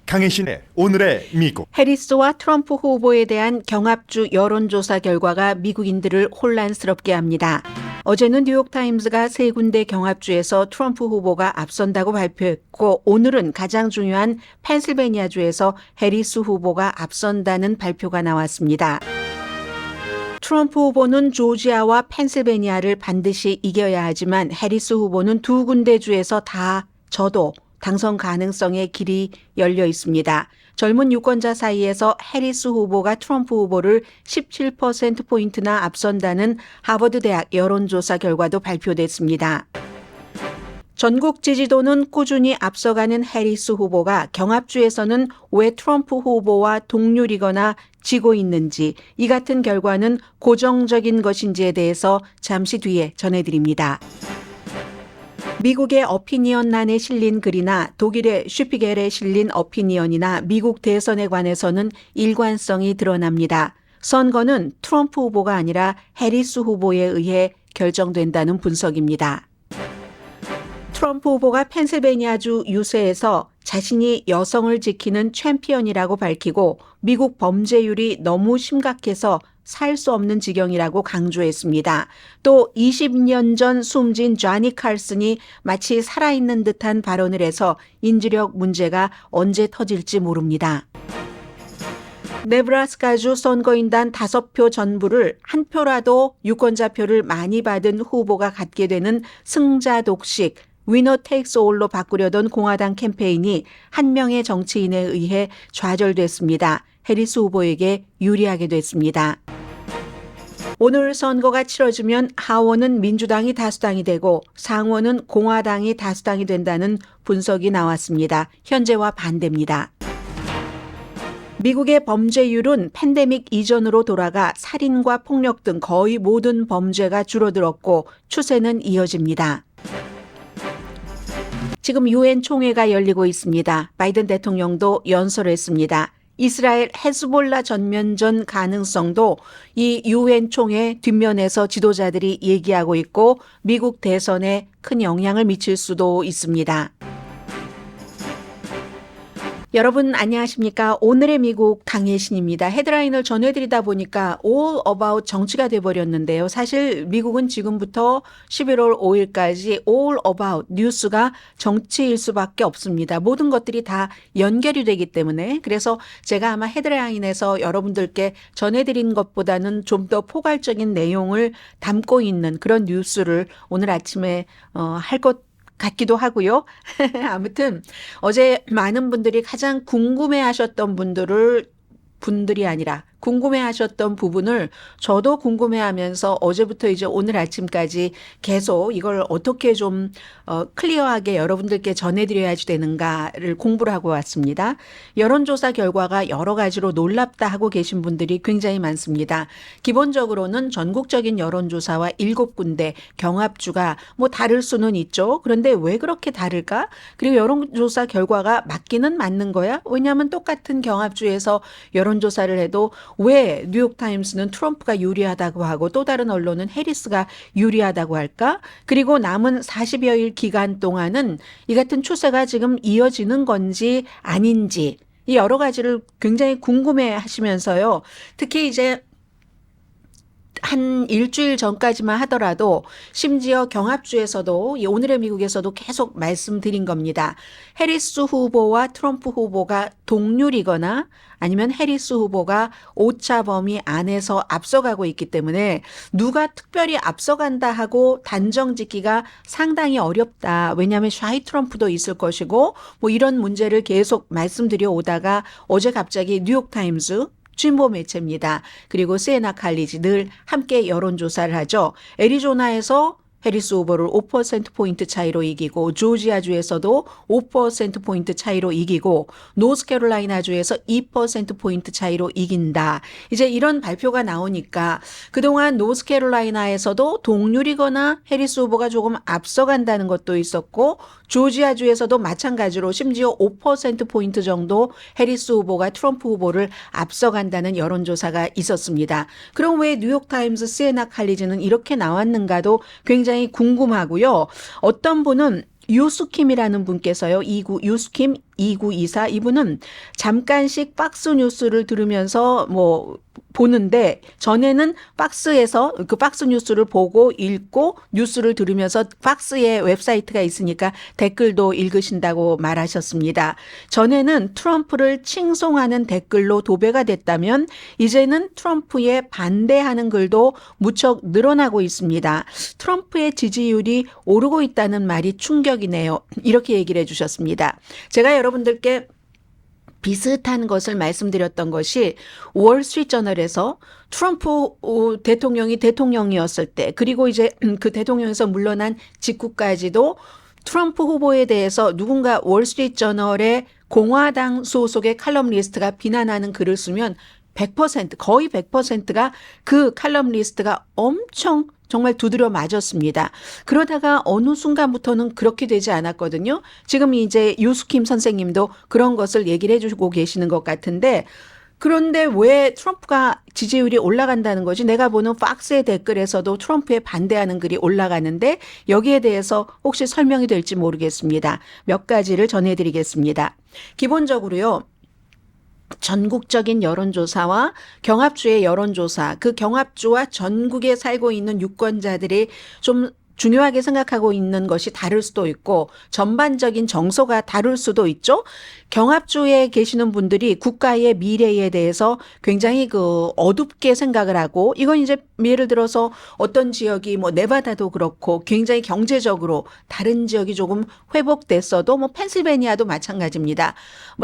강혜신의 오늘의 미국. 해리스와 트럼프 후보에 대한 경합주 여론조사 결과가 미국인들을 혼란스럽게 합니다. 어제는 뉴욕타임스가 세 군데 경합주에서 트럼프 후보가 앞선다고 발표했고, 오늘은 가장 중요한 펜실베니아주에서 해리스 후보가 앞선다는 발표가 나왔습니다. 트럼프 후보는 조지아와 펜실베니아를 반드시 이겨야 하지만 해리스 후보는 두 군데 주에서 다 져도 당선 가능성의 길이 열려 있습니다. 젊은 유권자 사이에서 해리스 후보가 트럼프 후보를 17%포인트나 앞선다는 하버드 대학 여론조사 결과도 발표됐습니다. 전국 지지도는 꾸준히 앞서가는 해리스 후보가 경합주에서는 왜 트럼프 후보와 동률이거나 지고 있는지, 이 같은 결과는 고정적인 것인지에 대해서 잠시 뒤에 전해드립니다. 미국의 어피니언란에 실린 글이나 독일의 슈피겔에 실린 어피니언이나 미국 대선에 관해서는 일관성이 드러납니다. 선거는 트럼프 후보가 아니라 해리스 후보에 의해 결정된다는 분석입니다. 트럼프 후보가 펜실베니아주 유세에서 자신이 여성을 지키는 챔피언이라고 밝히고 미국 범죄율이 너무 심각해서 살 수 없는 지경이라고 강조했습니다. 또 20년 전 숨진 쟈니 칼슨이 마치 살아있는 듯한 발언을 해서 인지력 문제가 언제 터질지 모릅니다. 네브라스카주 선거인단 5표 전부를 한 표라도 유권자표를 많이 받은 후보가 갖게 되는 승자 독식, 위너 테이크스 올로 바꾸려던 공화당 캠페인이 한 명의 정치인에 의해 좌절됐습니다. 해리스 후보에게 유리하게 됐습니다. 오늘 선거가 치러지면 하원은 민주당이 다수당이 되고 상원은 공화당이 다수당이 된다는 분석이 나왔습니다. 현재와 반대입니다. 미국의 범죄율은 팬데믹 이전으로 돌아가 살인과 폭력 등 거의 모든 범죄가 줄어들었고 추세는 이어집니다. 지금 유엔 총회가 열리고 있습니다. 바이든 대통령도 연설했습니다. 이스라엘 헤즈볼라 전면전 가능성도 이 유엔 총회 뒷면에서 지도자들이 얘기하고 있고 미국 대선에 큰 영향을 미칠 수도 있습니다. 여러분 안녕하십니까? 오늘의 미국 강혜신입니다. 헤드라인을 전해드리다 보니까 all about 정치가 돼버렸는데요. 사실 미국은 지금부터 11월 5일까지 all about 뉴스가 정치일 수밖에 없습니다. 모든 것들이 다 연결이 되기 때문에, 그래서 제가 아마 헤드라인에서 여러분들께 전해드린 것보다는 좀 더 포괄적인 내용을 담고 있는 그런 뉴스를 오늘 아침에 할 것 같기도 하고요. 아무튼 어제 많은 분들이 가장 궁금해하셨던 분들이 아니라 궁금해하셨던 부분을 저도 궁금해하면서 어제부터 이제 오늘 아침까지 계속 이걸 어떻게 좀 클리어하게 여러분들께 전해드려야지 되는가를 공부를 하고 왔습니다. 여론조사 결과가 여러 가지로 놀랍다 하고 계신 분들이 굉장히 많습니다. 기본적으로는 전국적인 여론조사와 7군데 경합주가 뭐 다를 수는 있죠. 그런데 왜 그렇게 다를까? 그리고 여론조사 결과가 맞기는 맞는 거야? 왜냐하면 똑같은 경합주에서 여론조사를 해도 왜 뉴욕타임스는 트럼프가 유리하다고 하고 또 다른 언론은 해리스가 유리하다고 할까? 그리고 남은 40여일 기간 동안은 이 같은 추세가 지금 이어지는 건지 아닌지 이 여러 가지를 굉장히 궁금해 하시면서요. 특히 이제 한 일주일 전까지만 하더라도 심지어 경합주에서도 오늘의 미국에서도 계속 말씀드린 겁니다. 해리스 후보와 트럼프 후보가 동률이거나 아니면 해리스 후보가 오차 범위 안에서 앞서가고 있기 때문에 누가 특별히 앞서간다 하고 단정 짓기가 상당히 어렵다. 왜냐하면 샤이 트럼프도 있을 것이고 뭐 이런 문제를 계속 말씀드려 오다가 어제 갑자기 뉴욕타임스 진보 매체입니다. 그리고 시에나 칼리지 늘 함께 여론조사를 하죠. 애리조나에서 해리스 후보를 5%포인트 차이로 이기고 조지아주에서도 5%포인트 차이로 이기고 노스캐롤라이나주에서 2%포인트 차이로 이긴다. 이제 이런 발표가 나오니까 그동안 노스캐롤라이나에서도 동률이거나 해리스 후보가 조금 앞서간다는 것도 있었고 조지아주에서도 마찬가지로 심지어 5%포인트 정도 해리스 후보가 트럼프 후보를 앞서간다는 여론조사가 있었습니다. 그럼 왜 뉴욕타임스 시에나 칼리지는 이렇게 나왔는가도 굉장히 궁금하고요. 어떤 분은 유스킴이라는 분께서요. 유스킴 2924 이분은 잠깐씩 박스 뉴스를 들으면서 보는데 전에는 박스에서 그 박스 뉴스를 보고 읽고 뉴스를 들으면서 박스에 웹사이트가 있으니까 댓글도 읽으신다고 말하셨습니다. 전에는 트럼프를 칭송하는 댓글로 도배가 됐다면 이제는 트럼프에 반대하는 글도 무척 늘어나고 있습니다. 트럼프의 지지율이 오르고 있다는 말이 충격이네요. 이렇게 얘기를 해주셨습니다. 제가 여러분들께 비슷한 것을 말씀드렸던 것이 월스트리트저널에서 트럼프 대통령이 대통령이었을 때 그리고 이제 그 대통령에서 물러난 직후까지도 트럼프 후보에 대해서 누군가 월스트리트저널의 공화당 소속의 칼럼니스트가 비난하는 글을 쓰면 100% 거의 100%가 그 칼럼니스트가 엄청 정말 두드려 맞았습니다. 그러다가 어느 순간부터는 그렇게 되지 않았거든요. 지금 이제 유스킴 선생님도 그런 것을 얘기를 해주고 계시는 것 같은데 그런데 왜 트럼프가 지지율이 올라간다는 거지? 내가 보는 팍스의 댓글에서도 트럼프에 반대하는 글이 올라가는데 여기에 대해서 혹시 설명이 될지 모르겠습니다. 몇 가지를 전해드리겠습니다. 기본적으로요. 전국적인 여론조사와 경합주의 여론조사, 그 경합주와 전국에 살고 있는 유권자들이 좀 중요하게 생각하고 있는 것이 다를 수도 있고 전반적인 정서가 다를 수도 있죠. 경합주에 계시는 분들이 국가의 미래에 대해서 굉장히 어둡게 생각을 하고 이건 이제 예를 들어서 어떤 지역이 네바다도 그렇고 굉장히 경제적으로 다른 지역이 조금 회복됐어도 펜실베니아도 마찬가지입니다.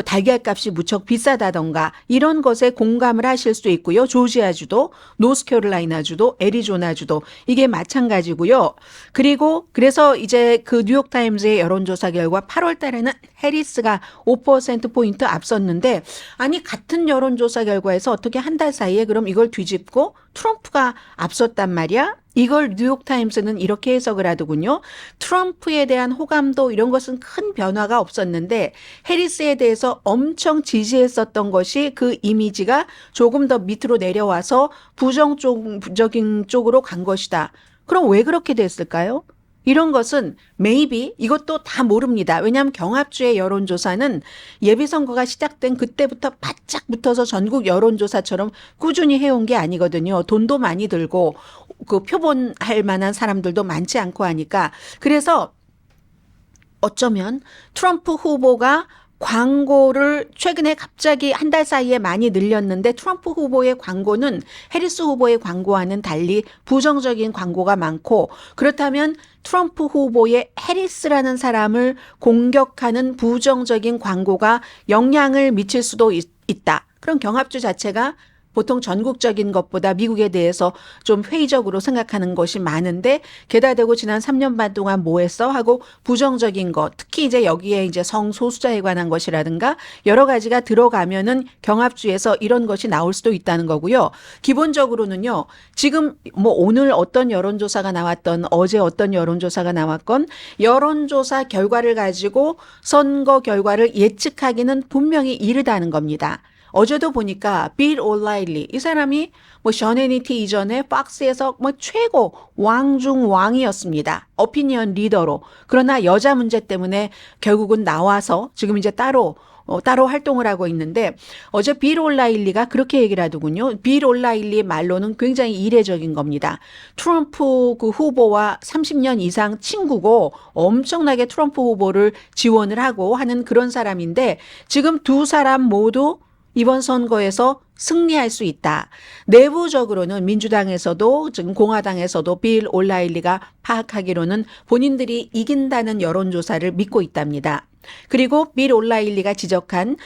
달걀값이 무척 비싸다던가 이런 것에 공감을 하실 수 있고요. 조지아주도, 노스캐롤라이나주도, 애리조나주도 이게 마찬가지고요. 그리고 그래서 이제 그 뉴욕타임즈의 여론조사 결과 8월 달에는 해리스가 5%포인트 앞섰는데 아니 같은 여론조사 결과에서 어떻게 한 달 사이에 그럼 이걸 뒤집고 트럼프가 앞섰단 말이야? 이걸 뉴욕타임스는 이렇게 해석을 하더군요. 트럼프에 대한 호감도 이런 것은 큰 변화가 없었는데 해리스에 대해서 엄청 지지했었던 것이 그 이미지가 조금 더 밑으로 내려와서 부정적인 쪽으로 간 것이다. 그럼 왜 그렇게 됐을까요? 이런 것은 maybe 이것도 다 모릅니다. 왜냐하면 경합주의 여론조사는 예비선거가 시작된 그때부터 바짝 붙어서 전국 여론조사처럼 꾸준히 해온 게 아니거든요. 돈도 많이 들고 그 표본할 만한 사람들도 많지 않고 하니까 그래서 어쩌면 트럼프 후보가 광고를 최근에 갑자기 한 달 사이에 많이 늘렸는데 트럼프 후보의 광고는 해리스 후보의 광고와는 달리 부정적인 광고가 많고 그렇다면 트럼프 후보의 해리스라는 사람을 공격하는 부정적인 광고가 영향을 미칠 수도 있다. 그런 경합주 자체가 보통 전국적인 것보다 미국에 대해서 좀 회의적으로 생각하는 것이 많은데 게다 대고 지난 3년 반 동안 뭐 했어? 하고 부정적인 것, 특히 이제 여기에 이제 성소수자에 관한 것이라든가 여러 가지가 들어가면은 경합주에서 이런 것이 나올 수도 있다는 거고요. 기본적으로는요. 지금 오늘 어떤 여론조사가 나왔던 어제 어떤 여론조사가 나왔건 여론조사 결과를 가지고 선거 결과를 예측하기는 분명히 이르다는 겁니다. 어제도 보니까 빌 올라일리 이 사람이 션 해니티 이전에 팍스에서 최고 왕 중 왕이었습니다. 오피니언 리더로. 그러나 여자 문제 때문에 결국은 나와서 지금 이제 따로 활동을 하고 있는데 어제 빌 올라일리가 그렇게 얘기를 하더군요. 빌 올라일리의 말로는 굉장히 이례적인 겁니다. 트럼프 그 후보와 30년 이상 친구고 엄청나게 트럼프 후보를 지원을 하고 하는 그런 사람인데 지금 두 사람 모두 이번 선거에서 승리할 수 있다. 내부적으로는 민주당에서도 지금 공화당에서도 빌 올라일리가 파악하기로는 본인들이 이긴다는 여론조사를 믿고 있답니다. 그리고 빌 올라일리가 지적한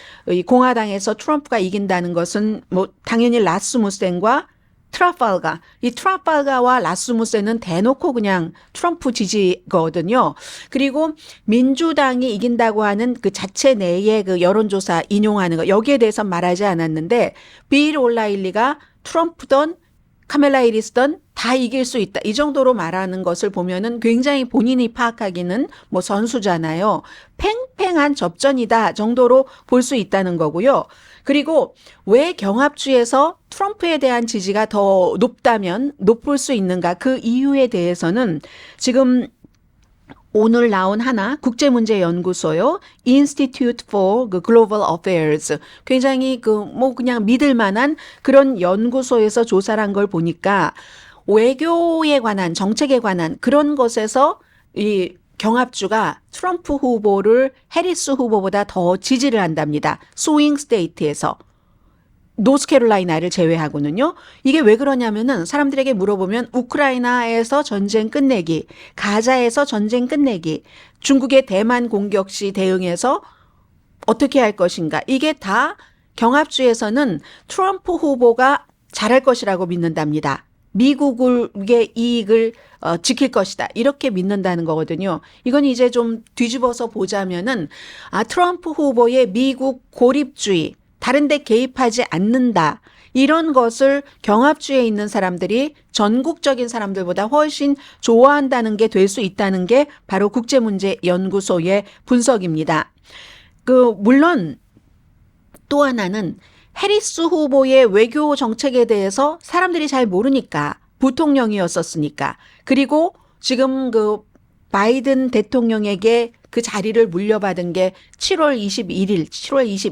공화당에서 트럼프가 이긴다는 것은 당연히 라스무센과 트라팔가, 이 트라팔가와 라스무센은 대놓고 그냥 트럼프 지지거든요. 그리고 민주당이 이긴다고 하는 그 자체 내의 그 여론조사 인용하는 거 여기에 대해서 말하지 않았는데 빌 올라일리가 트럼프든 카멜라 해리스든 다 이길 수 있다. 이 정도로 말하는 것을 보면은 굉장히 본인이 파악하기는 선수잖아요. 팽팽한 접전이다 정도로 볼 수 있다는 거고요. 그리고 왜 경합주에서 트럼프에 대한 지지가 더 높을 수 있는가? 그 이유에 대해서는 지금 오늘 나온 하나 국제문제연구소요. Institute for Global Affairs. 굉장히 그냥 믿을 만한 그런 연구소에서 조사를 한 걸 보니까 외교에 관한 정책에 관한 그런 것에서 이 경합주가 트럼프 후보를 해리스 후보보다 더 지지를 한답니다. 스윙 스테이트에서. 노스캐롤라이나를 제외하고는요. 이게 왜 그러냐면은 사람들에게 물어보면 우크라이나에서 전쟁 끝내기, 가자에서 전쟁 끝내기, 중국의 대만 공격 시 대응해서 어떻게 할 것인가. 이게 다 경합주에서는 트럼프 후보가 잘할 것이라고 믿는답니다. 미국의 이익을 지킬 것이다. 이렇게 믿는다는 거거든요. 이건 이제 좀 뒤집어서 보자면은 트럼프 후보의 미국 고립주의, 다른 데 개입하지 않는다. 이런 것을 경합주에 있는 사람들이 전국적인 사람들보다 훨씬 좋아한다는 게 될 수 있다는 게 바로 국제문제연구소의 분석입니다. 물론 또 하나는 해리스 후보의 외교 정책에 대해서 사람들이 잘 모르니까 부통령이었었으니까 그리고 지금 바이든 대통령에게 그 자리를 물려받은 게 7월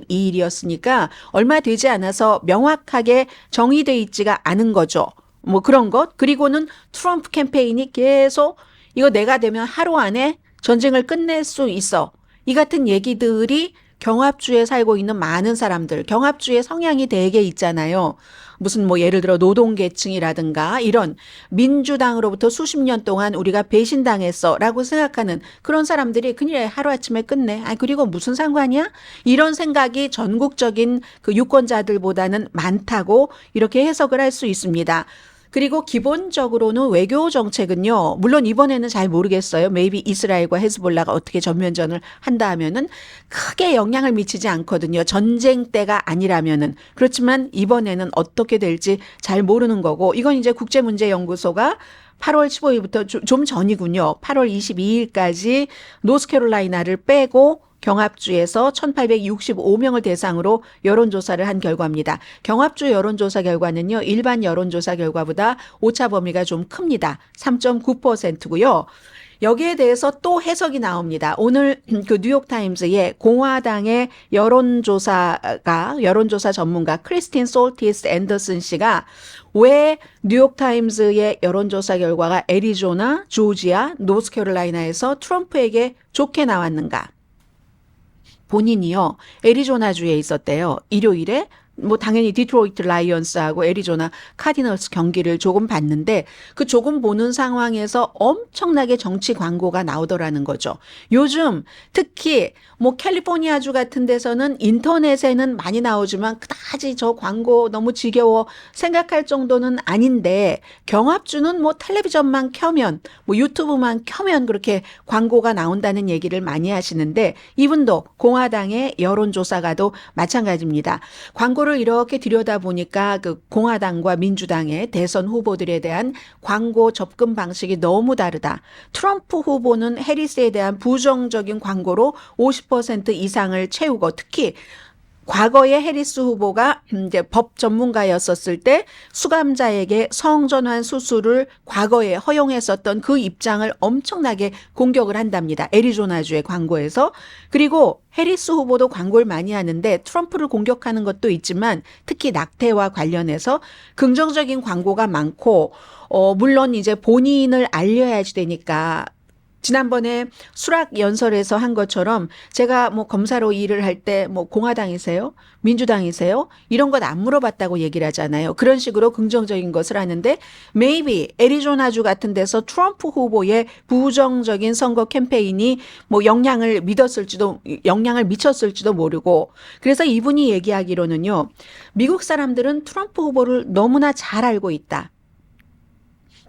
22일이었으니까 얼마 되지 않아서 명확하게 정의돼 있지가 않은 거죠. 뭐 그런 것. 그리고는 트럼프 캠페인이 계속 이거 내가 되면 하루 안에 전쟁을 끝낼 수 있어. 이 같은 얘기들이 경합주에 살고 있는 많은 사람들, 경합주의 성향이 되게 있잖아요. 무슨 예를 들어 노동계층이라든가 이런 민주당으로부터 수십 년 동안 우리가 배신당했어 라고 생각하는 그런 사람들이 그냥 하루아침에 끝내. 그리고 무슨 상관이야? 이런 생각이 전국적인 그 유권자들보다는 많다고 이렇게 해석을 할 수 있습니다. 그리고 기본적으로는 외교 정책은요. 물론 이번에는 잘 모르겠어요. maybe 이스라엘과 헤즈볼라가 어떻게 전면전을 한다 하면은 크게 영향을 미치지 않거든요. 전쟁 때가 아니라면은. 그렇지만 이번에는 어떻게 될지 잘 모르는 거고 이건 이제 국제문제연구소가 8월 15일부터 좀 전이군요. 8월 22일까지 노스캐롤라이나를 빼고 경합주에서 1865명을 대상으로 여론조사를 한 결과입니다. 경합주 여론조사 결과는요. 일반 여론조사 결과보다 오차 범위가 좀 큽니다. 3.9%고요. 여기에 대해서 또 해석이 나옵니다. 오늘 그 뉴욕타임즈의 공화당의 여론조사 전문가 크리스틴 솔티스 앤더슨 씨가 왜 뉴욕타임즈의 여론조사 결과가 애리조나, 조지아, 노스캐롤라이나에서 트럼프에게 좋게 나왔는가? 본인이요. 애리조나주에 있었대요. 일요일에 당연히 디트로이트 라이언스하고 애리조나 카디널스 경기를 조금 봤는데 그 조금 보는 상황에서 엄청나게 정치 광고가 나오더라는 거죠. 요즘 특히 캘리포니아주 같은 데서는 인터넷에는 많이 나오지만 그다지 저 광고 너무 지겨워 생각할 정도는 아닌데 경합주는 텔레비전만 켜면 유튜브만 켜면 그렇게 광고가 나온다는 얘기를 많이 하시는데 이분도 공화당의 여론조사가도 마찬가지입니다. 광고를 이렇게 들여다보니까 그 공화당과 민주당의 대선 후보들에 대한 광고 접근 방식이 너무 다르다. 트럼프 후보는 해리스에 대한 부정적인 광고로 50% 이상을 채우고 특히 과거에 해리스 후보가 이제 법 전문가였었을 때 수감자에게 성전환 수술을 과거에 허용했었던 그 입장을 엄청나게 공격을 한답니다. 애리조나주의 광고에서. 그리고 해리스 후보도 광고를 많이 하는데 트럼프를 공격하는 것도 있지만 특히 낙태와 관련해서 긍정적인 광고가 많고 물론 이제 본인을 알려야지 되니까 지난번에 수락 연설에서 한 것처럼 제가 검사로 일을 할 때 공화당이세요? 민주당이세요? 이런 것 안 물어봤다고 얘기를 하잖아요. 그런 식으로 긍정적인 것을 하는데 maybe 애리조나주 같은 데서 트럼프 후보의 부정적인 선거 캠페인이 영향을 미쳤을지도 모르고 그래서 이분이 얘기하기로는요. 미국 사람들은 트럼프 후보를 너무나 잘 알고 있다.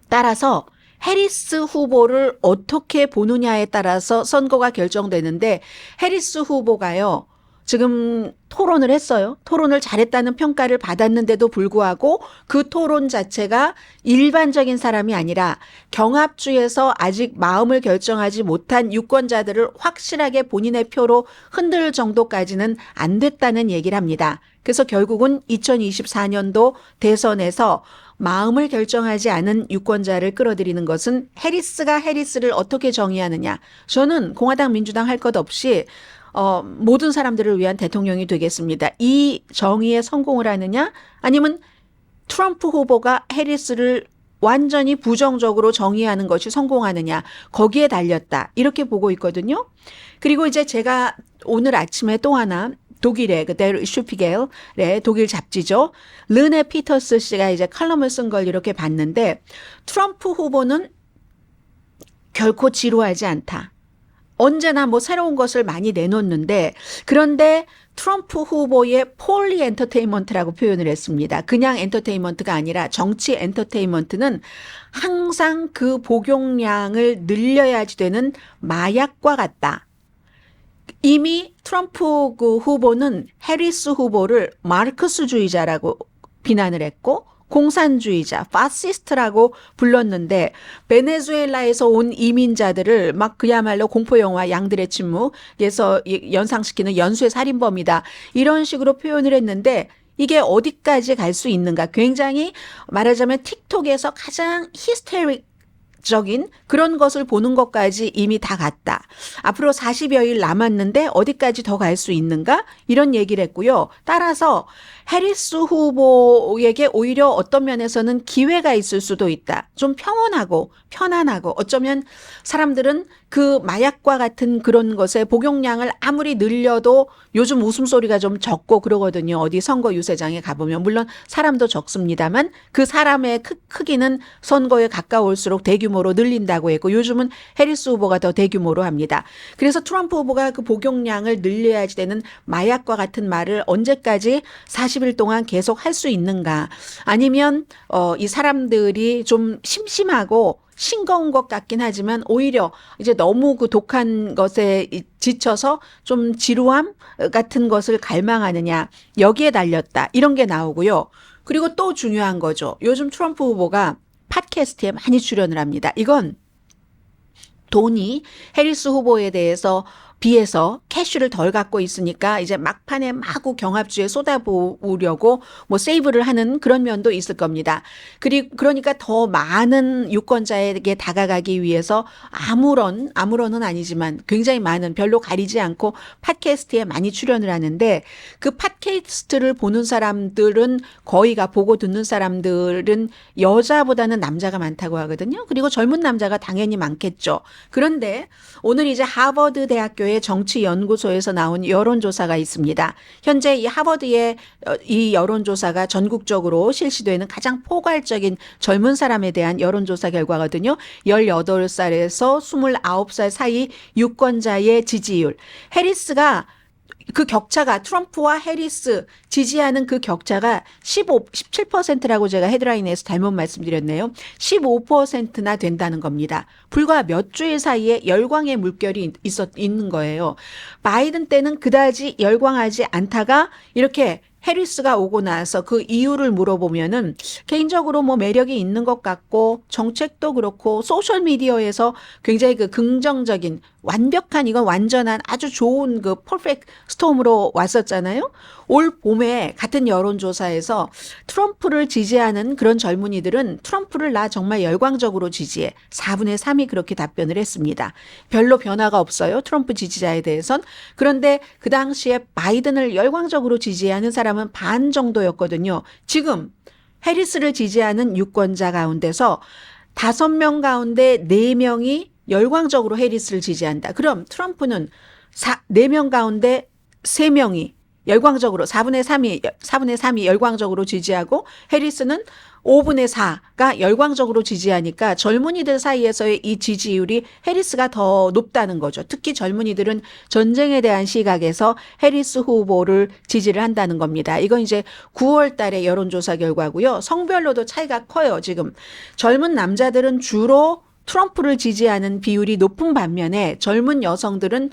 따라서 해리스 후보를 어떻게 보느냐에 따라서 선거가 결정되는데 해리스 후보가요. 지금 토론을 했어요. 토론을 잘했다는 평가를 받았는데도 불구하고 그 토론 자체가 일반적인 사람이 아니라 경합주에서 아직 마음을 결정하지 못한 유권자들을 확실하게 본인의 표로 흔들 정도까지는 안 됐다는 얘기를 합니다. 그래서 결국은 2024년도 대선에서 마음을 결정하지 않은 유권자를 끌어들이는 것은 해리스가 해리스를 어떻게 정의하느냐. 저는 공화당 민주당 할 것 없이 모든 사람들을 위한 대통령이 되겠습니다. 이 정의에 성공을 하느냐 아니면 트럼프 후보가 해리스를 완전히 부정적으로 정의하는 것이 성공하느냐 거기에 달렸다. 이렇게 보고 있거든요. 그리고 이제 제가 오늘 아침에 또 하나 독일의 그대로 슈피겔의 독일 잡지죠. 르네 피터스 씨가 이제 칼럼을 쓴 걸 이렇게 봤는데 트럼프 후보는 결코 지루하지 않다. 언제나 뭐 새로운 것을 많이 내놓는데 그런데 트럼프 후보의 폴리 엔터테인먼트라고 표현을 했습니다. 그냥 엔터테인먼트가 아니라 정치 엔터테인먼트는 항상 그 복용량을 늘려야지 되는 마약과 같다. 이미 트럼프 그 후보는 해리스 후보를 마르크스주의자라고 비난을 했고 공산주의자, 파시스트라고 불렀는데 베네수엘라에서 온 이민자들을 막 그야말로 공포영화 양들의 침묵에서 연상시키는 연쇄 살인범이다. 이런 식으로 표현을 했는데 이게 어디까지 갈 수 있는가. 굉장히 말하자면 틱톡에서 가장 히스테릭적인 그런 것을 보는 것까지 이미 다 갔다. 앞으로 40여일 남았는데 어디까지 더 갈 수 있는가? 이런 얘기를 했고요. 따라서 해리스 후보에게 오히려 어떤 면에서는 기회가 있을 수도 있다. 좀 평온하고 편안하고 어쩌면 사람들은 그 마약과 같은 그런 것의 복용량을 아무리 늘려도 요즘 웃음소리가 좀 적고 그러거든요. 어디 선거 유세장에 가보면 물론 사람도 적습니다만 그 사람의 크기는 선거에 가까울수록 대규모로 늘린다고 했고 요즘은 해리스 후보가 더 대규모로 합니다. 그래서 트럼프 후보가 그 복용량을 늘려야지 되는 마약과 같은 말을 언제까지 40일 동안 계속 할 수 있는가. 아니면 이 사람들이 좀 심심하고 싱거운 것 같긴 하지만 오히려 이제 너무 그 독한 것에 지쳐서 좀 지루함 같은 것을 갈망하느냐. 여기에 달렸다. 이런 게 나오고요. 그리고 또 중요한 거죠. 요즘 트럼프 후보가 팟캐스트에 많이 출연을 합니다. 이건 돈이 해리스 후보에 대해서 비해서 캐시를 덜 갖고 있으니까 이제 막판에 마구 경합주에 쏟아부으려고 뭐 세이브를 하는 그런 면도 있을 겁니다. 그러니까 더 많은 유권자에게 다가가기 위해서 아무런은 아니지만 굉장히 많은 별로 가리지 않고 팟캐스트에 많이 출연을 하는데 그 팟캐스트를 보는 사람들은 거의가 보고 듣는 사람들은 여자보다는 남자가 많다고 하거든요. 그리고 젊은 남자가 당연히 많겠죠. 그런데 오늘 이제 하버드 대학교의 정치연구소에서 나온 여론조사가 있습니다. 현재 이 하버드의 이 여론조사가 전국적으로 실시되는 가장 포괄적인 젊은 사람에 대한 여론조사 결과거든요. 18살에서 29살 사이 유권자의 지지율. 해리스가 그 격차가 트럼프와 해리스 지지하는 그 격차가 17%라고 제가 헤드라인에서 잘못 말씀드렸네요. 15%나 된다는 겁니다. 불과 몇 주일 사이에 열광의 물결이 있는 거예요. 바이든 때는 그다지 열광하지 않다가 이렇게 해리스가 오고 나서 그 이유를 물어보면은 개인적으로 뭐 매력이 있는 것 같고 정책도 그렇고 소셜미디어에서 굉장히 그 긍정적인 완벽한 이건 완전한 아주 좋은 그 퍼펙트 스톰으로 왔었잖아요. 올 봄에 같은 여론조사에서 트럼프를 지지하는 그런 젊은이들은 트럼프를 나 정말 열광적으로 지지해. 4분의 3이 그렇게 답변을 했습니다. 별로 변화가 없어요. 트럼프 지지자에 대해선. 그런데 그 당시에 바이든을 열광적으로 지지하는 사람은 반 정도였거든요. 지금 해리스를 지지하는 유권자 가운데서 5명 가운데 4명이 열광적으로 해리스를 지지한다. 그럼 트럼프는 4명 가운데 3명이 열광적으로 4분의 3이 열광적으로 지지하고 해리스는 5분의 4가 열광적으로 지지하니까 젊은이들 사이에서의 이 지지율이 해리스가 더 높다는 거죠. 특히 젊은이들은 전쟁에 대한 시각에서 해리스 후보를 지지를 한다는 겁니다. 이건 이제 9월 달에 여론조사 결과고요. 성별로도 차이가 커요. 지금 젊은 남자들은 주로 트럼프를 지지하는 비율이 높은 반면에 젊은 여성들은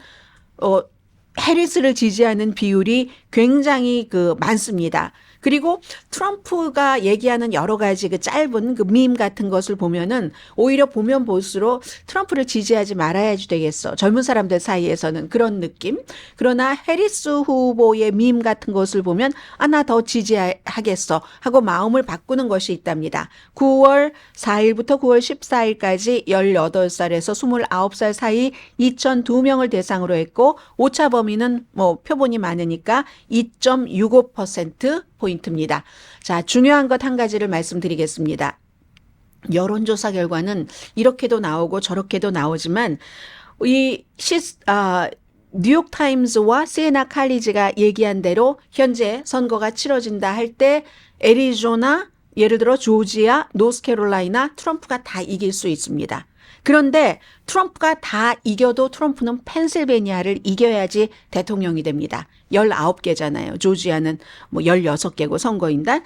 해리스를 지지하는 비율이 굉장히 많습니다. 그리고 트럼프가 얘기하는 여러 가지 짧은 밈 같은 것을 보면은 오히려 보면 볼수록 트럼프를 지지하지 말아야지 되겠어. 젊은 사람들 사이에서는 그런 느낌. 그러나 해리스 후보의 밈 같은 것을 보면 나 더 지지하겠어 하고 마음을 바꾸는 것이 있답니다. 9월 4일부터 9월 14일까지 18살에서 29살 사이 2,002명을 대상으로 했고 오차 범위는 표본이 많으니까 2.65%포인트입니다. 자, 중요한 것 한 가지를 말씀드리겠습니다. 여론조사 결과는 이렇게도 나오고 저렇게도 나오지만 뉴욕타임즈와 시에나 칼리지가 얘기한 대로 현재 선거가 치러진다 할 때 애리조나, 예를 들어 조지아, 노스캐롤라이나 트럼프가 다 이길 수 있습니다. 그런데 트럼프가 다 이겨도 트럼프는 펜실베니아를 이겨야지 대통령이 됩니다. 19개잖아요. 조지아는 16개고 선거인단.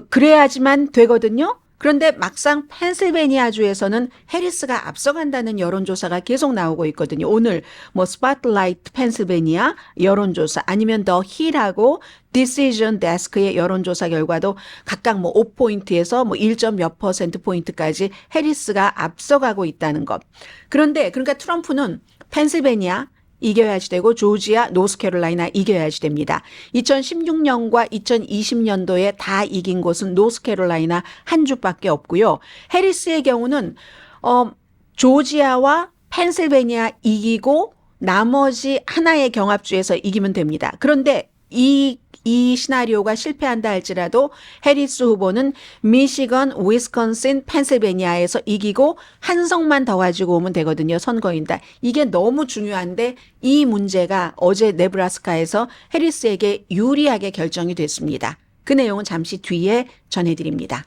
그래야지만 되거든요. 그런데 막상 펜실베니아주에서는 해리스가 앞서간다는 여론조사가 계속 나오고 있거든요. 오늘 스팟라이트 펜실베니아 여론조사 아니면 더 힐하고 디시전 데스크의 여론조사 결과도 각각 5포인트에서 1점 몇 %포인트까지 해리스가 앞서가고 있다는 것. 그러니까 트럼프는 펜실베니아 이겨야지 되고 조지아, 노스캐롤라이나 이겨야지 됩니다. 2016년과 2020년도에 다 이긴 곳은 노스캐롤라이나 한 주밖에 없고요. 해리스의 경우는 조지아와 펜실베니아 이기고 나머지 하나의 경합주에서 이기면 됩니다. 그런데 이 시나리오가 실패한다 할지라도 해리스 후보는 미시건, 위스콘신, 펜실베니아에서 이기고 한 석만 더 가지고 오면 되거든요. 선거인단. 이게 너무 중요한데 이 문제가 어제 네브라스카에서 해리스에게 유리하게 결정이 됐습니다. 그 내용은 잠시 뒤에 전해드립니다.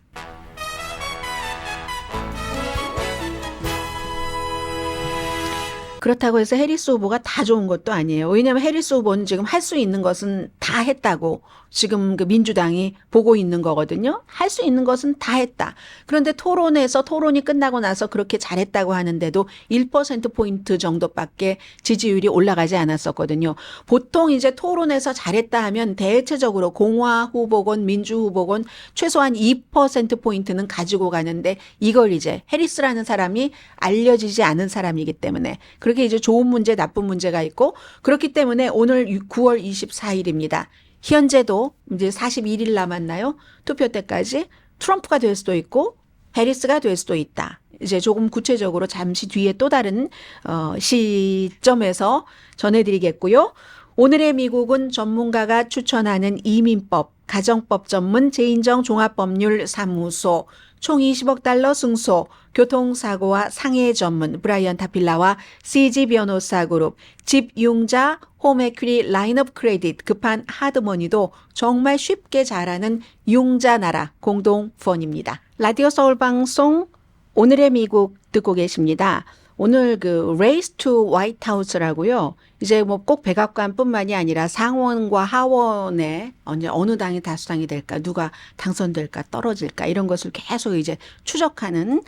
그렇다고 해서 해리스 후보가 다 좋은 것도 아니에요. 왜냐하면 해리스 후보는 지금 할 수 있는 것은 다 했다고 지금 민주당이 보고 있는 거거든요. 할 수 있는 것은 다 했다. 그런데 토론이 끝나고 나서 그렇게 잘했다고 하는데도 1%포인트 정도밖에 지지율이 올라가지 않았었거든요. 보통 이제 토론에서 잘했다 하면 대체적으로 공화 후보건 민주 후보건 최소한 2%포인트는 가지고 가는데 이걸 이제 해리스라는 사람이 알려지지 않은 사람이기 때문에 그렇게 이제 좋은 문제, 나쁜 문제가 있고 그렇기 때문에 오늘 9월 24일입니다. 현재도 이제 41일 남았나요? 투표 때까지 트럼프가 될 수도 있고 해리스가 될 수도 있다. 이제 조금 구체적으로 잠시 뒤에 또 다른 시점에서 전해드리겠고요. 오늘의 미국은 전문가가 추천하는 이민법, 가정법 전문 재인정 종합법률사무소, 총 20억 달러 승소, 교통사고와 상해 전문 브라이언 타필라와 CG 변호사 그룹, 집융자 홈에퀴리 라인업 크레딧 급한 하드머니도 정말 쉽게 잘하는 융자나라 공동펀입니다. 라디오 서울 방송 오늘의 미국 듣고 계십니다. 오늘 Race to White House라고요. 이제 꼭 백악관뿐만이 아니라 상원과 하원에 어느 당이 다수당이 될까, 누가 당선될까, 떨어질까 이런 것을 계속 이제 추적하는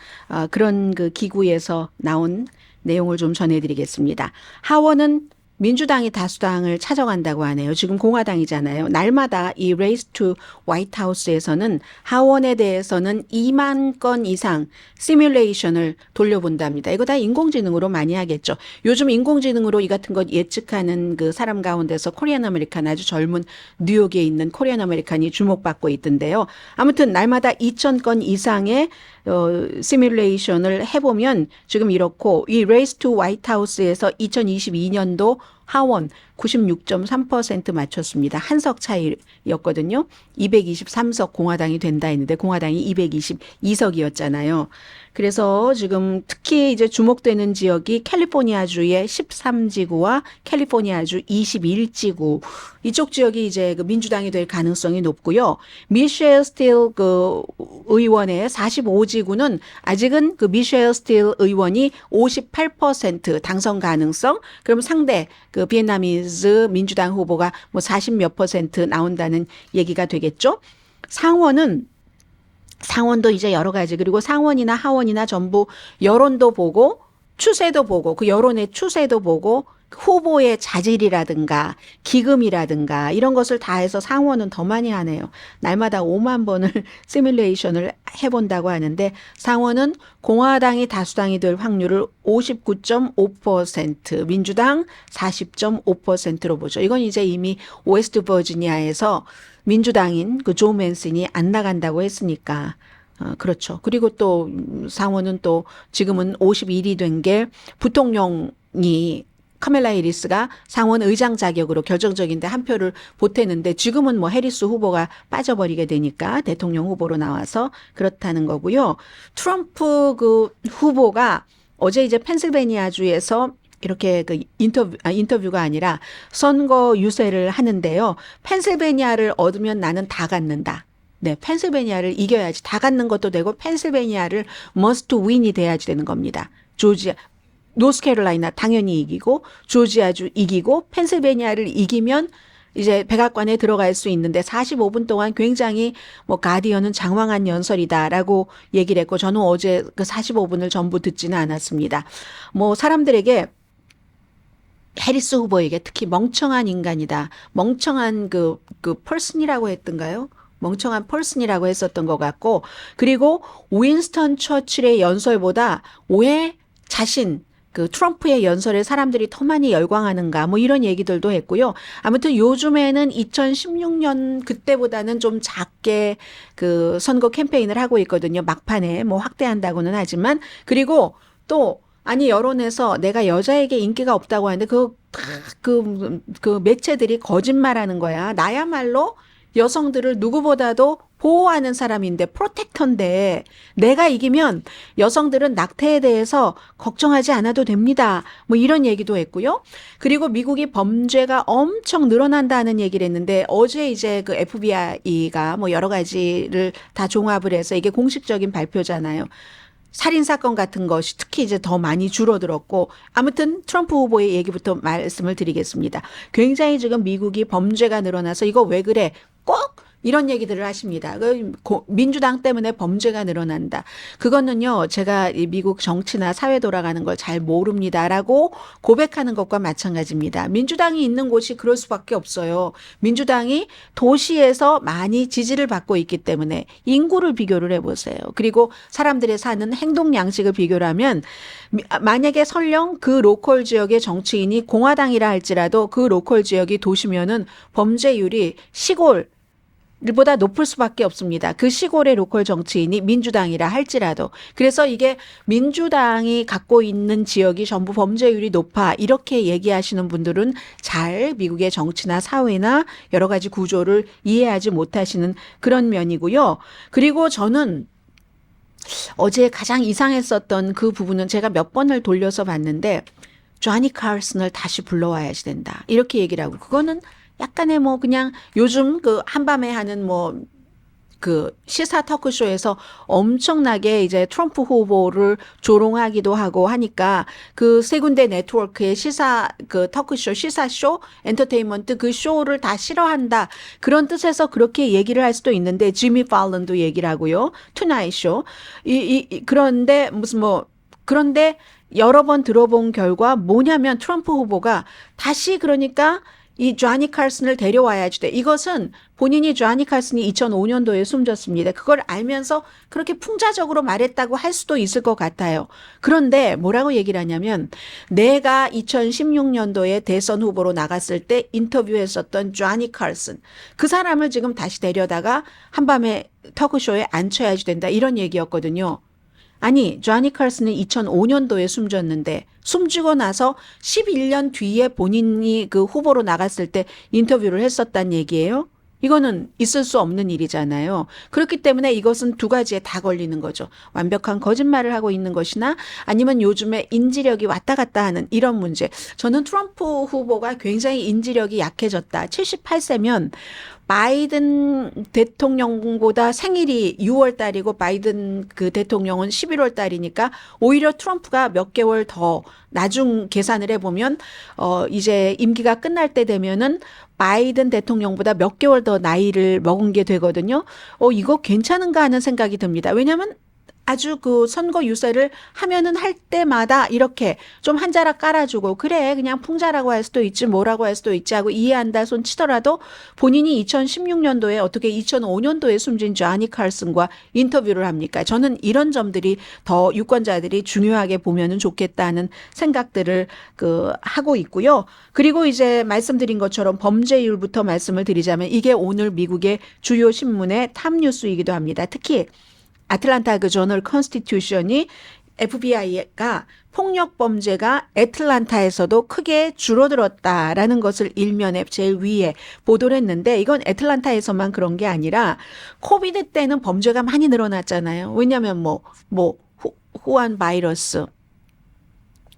그런 기구에서 나온 내용을 좀 전해드리겠습니다. 하원은 민주당이 다수당을 찾아간다고 하네요. 지금 공화당이잖아요. 날마다 이 레이스 투 화이트 하우스에서는 하원에 대해서는 2만 건 이상 시뮬레이션을 돌려본답니다. 이거 다 인공지능으로 많이 하겠죠. 요즘 인공지능으로 이 같은 것 예측하는 사람 가운데서 코리안 아메리칸 아주 젊은 뉴욕에 있는 코리안 아메리칸이 주목받고 있던데요. 아무튼 날마다 2,000건 이상의 시뮬레이션을 해보면 지금 이렇고 이 레이스 투 화이트 하우스에서 2022년도 하원 96.3% 맞췄습니다. 한석 차이였거든요. 223석 공화당이 된다 했는데 공화당이 222석이었잖아요. 그래서 지금 특히 이제 주목되는 지역이 캘리포니아주의 13지구와 캘리포니아주 21지구. 이쪽 지역이 이제 민주당이 될 가능성이 높고요. 미셸 스틸 의원의 45지구는 아직은 미셸 스틸 의원이 58% 당선 가능성. 그럼 상대 비엔나미즈 민주당 후보가 40몇 % 나온다는 얘기가 되겠죠. 상원도 이제 여러 가지 그리고 상원이나 하원이나 전부 여론도 보고 추세도 보고 그 여론의 추세도 보고 후보의 자질이라든가 기금이라든가 이런 것을 다 해서 상원은 더 많이 하네요. 날마다 5만 번을 시뮬레이션을 해본다고 하는데 상원은 공화당이 다수당이 될 확률을 59.5%, 민주당 40.5%로 보죠. 이건 이제 이미 웨스트 버지니아에서 민주당인 그 조 맨슨이 안 나간다고 했으니까 그렇죠. 그리고 또 상원은 또 지금은 51이 된 게 부통령이 카멜라 해리스가 상원 의장 자격으로 결정적인데 한 표를 보태는데 지금은 뭐 해리스 후보가 빠져버리게 되니까 대통령 후보로 나와서 그렇다는 거고요. 트럼프 그 후보가 어제 이제 펜실베니아주에서 이렇게 그 인터뷰가 아니라 선거 유세를 하는데요. 펜실베니아를 얻으면 나는 다 갖는다. 네, 펜실베니아를 이겨야지. 다 갖는 것도 되고 펜실베니아를 must win이 돼야지 되는 겁니다. 조지아, 노스캐롤라이나 당연히 이기고 조지아주 이기고 펜실베니아를 이기면 이제 백악관에 들어갈 수 있는데 45분 동안 굉장히 뭐 가디언은 장황한 연설이다라고 얘기를 했고 저는 어제 그 45분을 전부 듣지는 않았습니다. 뭐 사람들에게 해리스 후보에게 특히 멍청한 인간이다. 멍청한 그 person이라고 했던가요? 멍청한 person이라고 했었던 것 같고 그리고 윈스턴 처칠의 연설보다 왜 자신 그 트럼프의 연설에 사람들이 더 많이 열광하는가 뭐 이런 얘기들도 했고요. 아무튼 요즘에는 2016년 그때보다는 좀 작게 그 선거 캠페인을 하고 있거든요. 막판에 뭐 확대한다고는 하지만 그리고 또 아니 여론에서 내가 여자에게 인기가 없다고 하는데 그 매체들이 거짓말하는 거야. 나야말로 여성들을 누구보다도 보호하는 사람인데 프로텍터인데 내가 이기면 여성들은 낙태에 대해서 걱정하지 않아도 됩니다. 뭐 이런 얘기도 했고요. 그리고 미국이 범죄가 엄청 늘어난다는 얘기를 했는데 어제 이제 그 FBI가 뭐 여러 가지를 다 종합을 해서 이게 공식적인 발표잖아요. 살인사건 같은 것이 특히 이제 더 많이 줄어들었고 아무튼 트럼프 후보의 얘기부터 말씀을 드리겠습니다. 굉장히 지금 미국이 범죄가 늘어나서 이거 왜 그래? 꼭 이런 얘기들을 하십니다. 민주당 때문에 범죄가 늘어난다. 그거는요, 제가 이 미국 정치나 사회 돌아가는 걸 잘 모릅니다라고 고백하는 것과 마찬가지입니다. 민주당이 있는 곳이 그럴 수밖에 없어요. 민주당이 도시에서 많이 지지를 받고 있기 때문에 인구를 비교를 해보세요. 그리고 사람들의 사는 행동 양식을 비교를 하면 만약에 설령 그 로컬 지역의 정치인이 공화당이라 할지라도 그 로컬 지역이 도시면은 범죄율이 시골 보다 높을 수밖에 없습니다. 그 시골의 로컬 정치인이 민주당이라 할지라도. 그래서 이게 민주당이 갖고 있는 지역이 전부 범죄율이 높아 이렇게 얘기하시는 분들은 잘 미국의 정치나 사회나 여러 가지 구조를 이해하지 못하시는 그런 면이고요. 그리고 저는 어제 가장 이상했었던 그 부분은 제가 몇 번을 돌려서 봤는데 조니 칼슨을 다시 불러와야지 된다. 이렇게 얘기를 하고 그거는 약간의 뭐 그냥 요즘 그 한밤에 하는 뭐 그 시사 토크쇼에서 엄청나게 이제 트럼프 후보를 조롱하기도 하고 하니까 그 세 군데 네트워크의 시사 그 토크쇼 시사쇼 엔터테인먼트 그 쇼를 다 싫어한다 그런 뜻에서 그렇게 얘기를 할 수도 있는데 지미 팔런도 얘기를 하고요 투나잇 쇼 그런데 무슨 뭐 그런데 여러 번 들어본 결과 뭐냐면 트럼프 후보가 다시 그러니까 이 조니 칼슨을 데려와야지 돼. 이것은 본인이 조니 칼슨이 2005년도에 숨졌습니다. 그걸 알면서 그렇게 풍자적으로 말했다고 할 수도 있을 것 같아요. 그런데 뭐라고 얘기를 하냐면 내가 2016년도에 대선 후보로 나갔을 때 인터뷰했었던 조니 칼슨 그 사람을 지금 다시 데려다가 한밤에 토크쇼에 앉혀야지 된다. 이런 얘기였거든요. 아니, 조니 칼슨은 2005년도에 숨졌는데 숨지고 나서 11년 뒤에 본인이 그 후보로 나갔을 때 인터뷰를 했었단 얘기예요. 이거는 있을 수 없는 일이잖아요. 그렇기 때문에 이것은 두 가지에 다 걸리는 거죠. 완벽한 거짓말을 하고 있는 것이나 아니면 요즘에 인지력이 왔다 갔다 하는 이런 문제. 저는 트럼프 후보가 굉장히 인지력이 약해졌다. 78세면 바이든 대통령보다 생일이 6월 달이고 바이든 그 대통령은 11월 달이니까 오히려 트럼프가 몇 개월 더 나중 계산을 해보면 이제 임기가 끝날 때 되면은 바이든 대통령보다 몇 개월 더 나이를 먹은 게 되거든요. 이거 괜찮은가 하는 생각이 듭니다. 왜냐하면 아주 그 선거 유세를 하면은 할 때마다 이렇게 좀 한 자락 깔아주고 그래 그냥 풍자라고 할 수도 있지 뭐라고 할 수도 있지 하고 이해한다 손 치더라도 본인이 2016년도에 어떻게 2005년도에 숨진 조니 칼슨과 인터뷰를 합니까? 저는 이런 점들이 더 유권자들이 중요하게 보면은 좋겠다는 생각들을 하고 있고요. 그리고 이제 말씀드린 것처럼 범죄율부터 말씀을 드리자면 이게 오늘 미국의 주요 신문의 탑뉴스이기도 합니다. 특히 아틀란타 그 저널 컨스티튜션이 FBI가 폭력 범죄가 애틀란타에서도 크게 줄어들었다라는 것을 일면에 제일 위에 보도를 했는데 이건 애틀란타에서만 그런 게 아니라 코비드 때는 범죄가 많이 늘어났잖아요. 왜냐하면 후안 바이러스,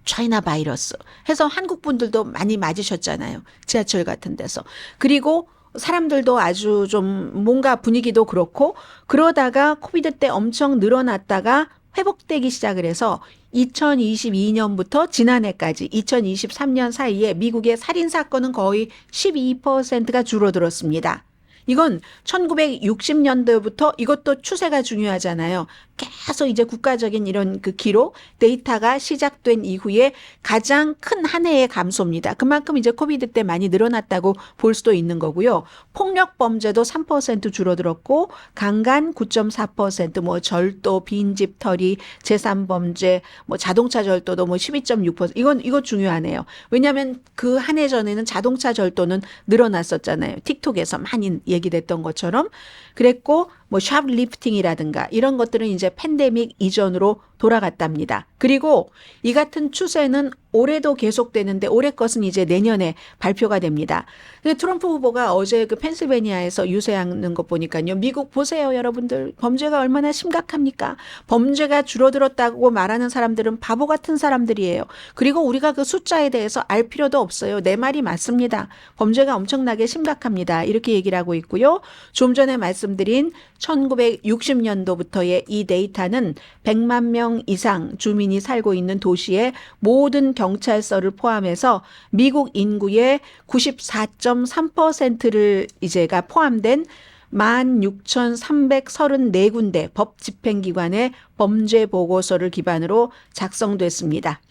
차이나 바이러스 해서 한국 분들도 많이 맞으셨잖아요. 지하철 같은 데서. 그리고 사람들도 아주 좀 뭔가 분위기도 그렇고 그러다가 코비드 때 엄청 늘어났다가 회복되기 시작을 해서 2022년부터 지난해까지 2023년 사이에 미국의 살인 사건은 거의 12%가 줄어들었습니다. 이건 1960년대부터 이것도 추세가 중요하잖아요. 계속 이제 국가적인 이런 그 기록, 데이터가 시작된 이후에 가장 큰 한 해의 감소입니다. 그만큼 이제 코비드 때 많이 늘어났다고 볼 수도 있는 거고요. 폭력 범죄도 3% 줄어들었고, 강간 9.4%, 뭐 절도, 빈집 털이, 재산 범죄, 뭐 자동차 절도도 뭐 12.6%. 이거 중요하네요. 왜냐하면 그 한 해 전에는 자동차 절도는 늘어났었잖아요. 틱톡에서 많이 얘기됐던 것처럼. 그랬고 뭐 샵리프팅이라든가 이런 것들은 이제 팬데믹 이전으로 돌아갔답니다. 그리고 이 같은 추세는 올해도 계속되는데 올해 것은 이제 내년에 발표가 됩니다. 근데 트럼프 후보가 어제 그 펜실베니아에서 유세하는 것 보니까요. 미국 보세요, 여러분들. 범죄가 얼마나 심각합니까? 범죄가 줄어들었다고 말하는 사람들은 바보 같은 사람들이에요. 그리고 우리가 그 숫자에 대해서 알 필요도 없어요. 내 말이 맞습니다. 범죄가 엄청나게 심각합니다. 이렇게 얘기를 하고 있고요. 좀 전에 말씀드린 1960년도부터의 이 데이터는 100만 명 이상 주민이 살고 있는 도시의 모든 경찰서를 포함해서 미국 인구의 94.3%를 이제가 포함된 16,334군데 법 집행기관의 범죄 보고서를 기반으로 작성됐습니다.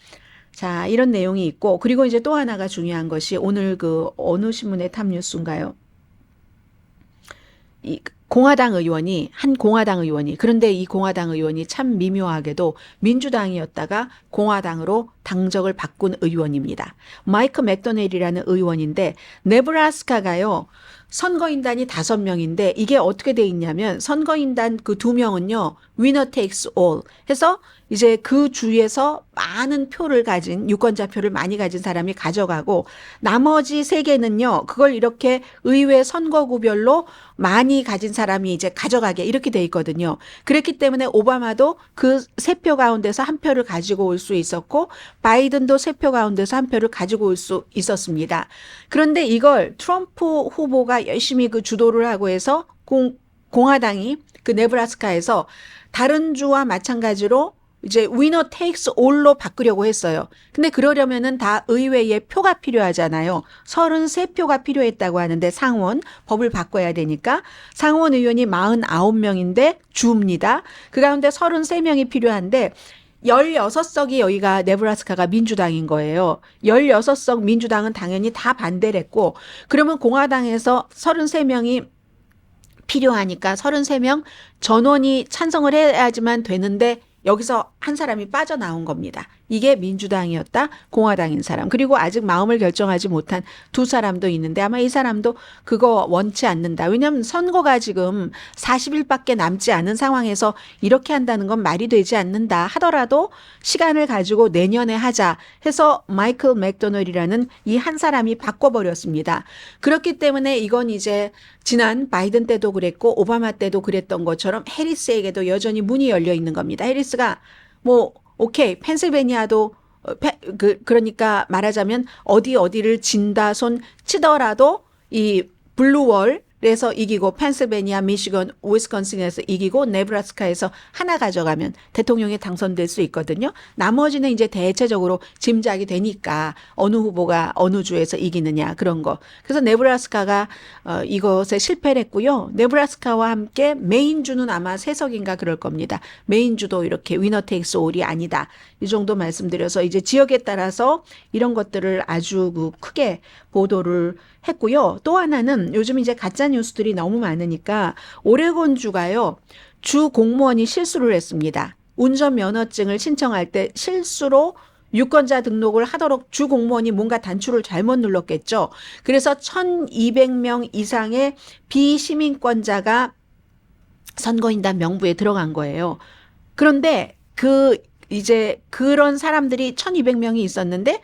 자, 이런 내용이 있고, 그리고 이제 또 하나가 중요한 것이 오늘 그 어느 신문의 탑뉴스인가요? 이 공화당 의원이 그런데 이 공화당 의원이 참 미묘하게도 민주당이었다가 공화당으로 당적을 바꾼 의원입니다. 마이크 맥도넬이라는 의원인데 네브라스카가요. 선거인단이 5명인데 이게 어떻게 돼 있냐면 선거인단 그 2명은요. 위너 테이크스 올 해서 이제 그 주에서 많은 표를 가진 유권자 표를 많이 가진 사람이 가져가고 나머지 3개는요. 그걸 이렇게 의회 선거구별로 많이 가진 사람이 이제 가져가게 이렇게 돼 있거든요. 그렇기 때문에 오바마도 그 3표 가운데서 1표를 가지고 올 수 있었고 바이든도 3표 가운데서 1표를 가지고 올 수 있었습니다. 그런데 이걸 트럼프 후보가 열심히 그 주도를 하고 해서 공화당이 그 네브라스카에서 다른 주와 마찬가지로 이제 위너 테이크스 올로 바꾸려고 했어요. 근데 그러려면은 다 의회에 표가 필요하잖아요. 33표가 필요했다고 하는데 상원 법을 바꿔야 되니까 상원 의원이 49명인데 주입니다. 그 가운데 33명이 필요한데 16석이 여기가 네브라스카가 민주당인 거예요. 16석 민주당은 당연히 다 반대를 했고 그러면 공화당에서 33명이 필요하니까 33명 전원이 찬성을 해야지만 되는데 여기서 한 사람이 빠져나온 겁니다. 이게 민주당이었다, 공화당인 사람. 그리고 아직 마음을 결정하지 못한 2사람도 있는데 아마 이 사람도 그거 원치 않는다. 왜냐하면 선거가 지금 40일밖에 남지 않은 상황에서 이렇게 한다는 건 말이 되지 않는다 하더라도 시간을 가지고 내년에 하자 해서 마이클 맥도널이라는 이 한 사람이 바꿔버렸습니다. 그렇기 때문에 이건 이제 지난 바이든 때도 그랬고 오바마 때도 그랬던 것처럼 해리스에게도 여전히 문이 열려 있는 겁니다. 해리스가 오케이, 펜실베니아도 그러니까 말하자면 어디를 진다 손 치더라도 이 블루월 그래서 이기고 펜실베니아, 미시건, 위스콘신에서 이기고 네브라스카에서 하나 가져가면 대통령이 당선될 수 있거든요. 나머지는 이제 대체적으로 짐작이 되니까 어느 후보가 어느 주에서 이기느냐 그런 거. 그래서 네브라스카가 이것에 실패를 했고요. 네브라스카와 함께 메인주는 아마 3석인가 그럴 겁니다. 메인주도 이렇게 위너 테이크스 올이 아니다. 이 정도 말씀드려서 이제 지역에 따라서 이런 것들을 아주 크게 보도를 했고요. 또 하나는 요즘 이제 가짜 뉴스들이 너무 많으니까 오레곤 주가요. 주 공무원이 실수를 했습니다. 운전면허증을 신청할 때 실수로 유권자 등록을 하도록 주 공무원이 뭔가 단추를 잘못 눌렀겠죠. 그래서 1,200명 이상의 비시민권자가 선거인단 명부에 들어간 거예요. 그런데 이제 그런 사람들이 1,200명이 있었는데